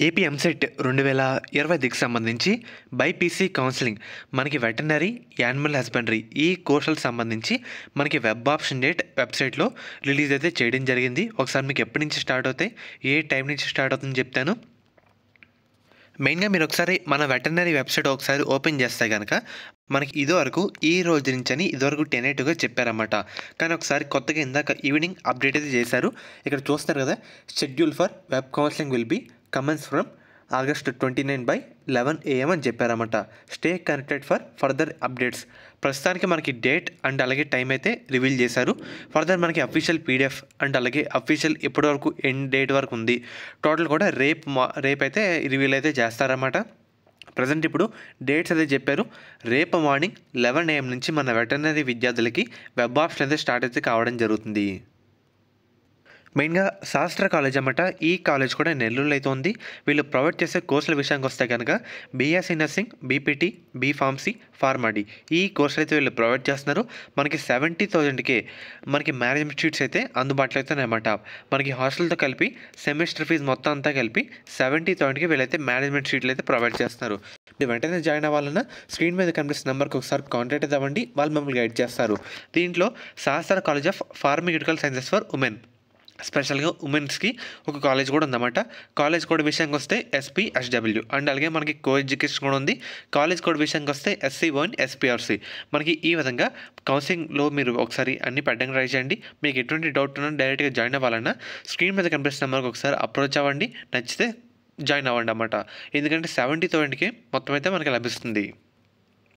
AP EAMCET 2020కి సంబంధించి BiPC counselling మనకి veterinary, animal husbandry ఈ కోర్సులకు సంబంధించి మనకి వెబ్ ఆప్షన్ డేట్ వెబ్సైట్లో రిలీజ్ అయితే చేయడం జరిగింది. ఒకసారి మీకు ఎప్పటి నుంచి స్టార్ట్ అవుతాయి, ఏ టైం నుంచి స్టార్ట్ అవుతుందని చెప్తాను. మెయిన్గా మీరు ఒకసారి మన వెటర్నరీ వెబ్సైట్ ఒకసారి ఓపెన్ చేస్తే కనుక మనకి ఇదివరకు ఈ రోజు నుంచి అని ఇదివరకు టెనేటివ్గా చెప్పారన్నమాట. కానీ ఒకసారి కొత్తగా ఇందాక ఈవినింగ్ అప్డేట్ అయితే చేశారు. ఇక్కడ చూస్తారు కదా, schedule for web counselling will be commence from August 29 by 11 AM అని చెప్పారన్నమాట. Stay connected for further updates. ప్రస్తుతానికి మనకి డేట్ అండ్ అలాగే టైం అయితే రివీల్ చేశారు. ఫర్దర్ మనకి అఫీషియల్ పీడిఎఫ్ అండ్ అలాగే అఫీషియల్ ఇప్పటి వరకు ఎండ్ డేట్ వరకు ఉంది. టోటల్ కూడా రేపు అయితే రివీల్ అయితే చేస్తారన్నమాట. ప్రజెంట్ ఇప్పుడు డేట్స్ అయితే చెప్పారు. రేపు మార్నింగ్ 11 AM నుంచి మన వెటర్నరీ విద్యార్థులకి వెబ్ ఆప్షన్ అయితే స్టార్ట్ అయితే కావడం జరుగుతుంది. మెయిన్గా శాస్త్ర కాలేజ్ అన్నమాట. ఈ కాలేజ్ కూడా నెల్లూరులో అయితే ఉంది. వీళ్ళు ప్రొవైడ్ చేసే కోర్సుల విషయానికి వస్తే కనుక BSc nursing, BPT, B Pharmacy, PharmD ఈ కోర్సులు అయితే వీళ్ళు ప్రొవైడ్ చేస్తున్నారు. మనకి 70,000కే మనకి మేనేజ్మెంట్ షీట్స్ అయితే అందుబాటులో అయితే ఉన్నాయన్నమాట. మనకి హాస్టల్తో కలిపి సెమిస్టర్ ఫీజు మొత్తం అంతా కలిపి 70,000కి వీళ్ళైతే మేనేజ్మెంట్ షీట్లు అయితే ప్రొవైడ్ చేస్తున్నారు. మీరు వెంటనే జాయిన్ అవ్వాలన్నా స్క్రీన్ మీద కనిపిస్తున్న నెంబర్కి ఒకసారి కాంటాక్ట్ అయితే అవ్వండి, వాళ్ళు మమ్మల్ని గైడ్ చేస్తారు. దీంట్లో శాస్త్ర college of pharmaceutical sciences for women, స్పెషల్గా ఉమెన్స్కి ఒక కాలేజ్ కూడా ఉందన్నమాట. కాలేజ్ కోడ్ విషయానికి వస్తే SPSW అండ్ అలాగే మనకి కో ఎడ్యుకేషన్ కూడా ఉంది. కాలేజ్ కోడ్ విషయానికి వస్తే SC1 SPRC. మనకి ఈ విధంగా కౌన్సిలింగ్లో మీరు ఒకసారి అన్ని పెట్టడానికి ట్రై చేయండి. మీకు ఎటువంటి డౌట్ ఉన్నా డైరెక్ట్గా జాయిన్ అవ్వాలన్నా స్క్రీన్ మీద కనిపిస్తున్న నెంబర్కి ఒకసారి అప్రోచ్ అవ్వండి, నచ్చితే జాయిన్ అవ్వండి అన్నమాట. ఎందుకంటే 70,000కి మొత్తం అయితే మనకి లభిస్తుంది.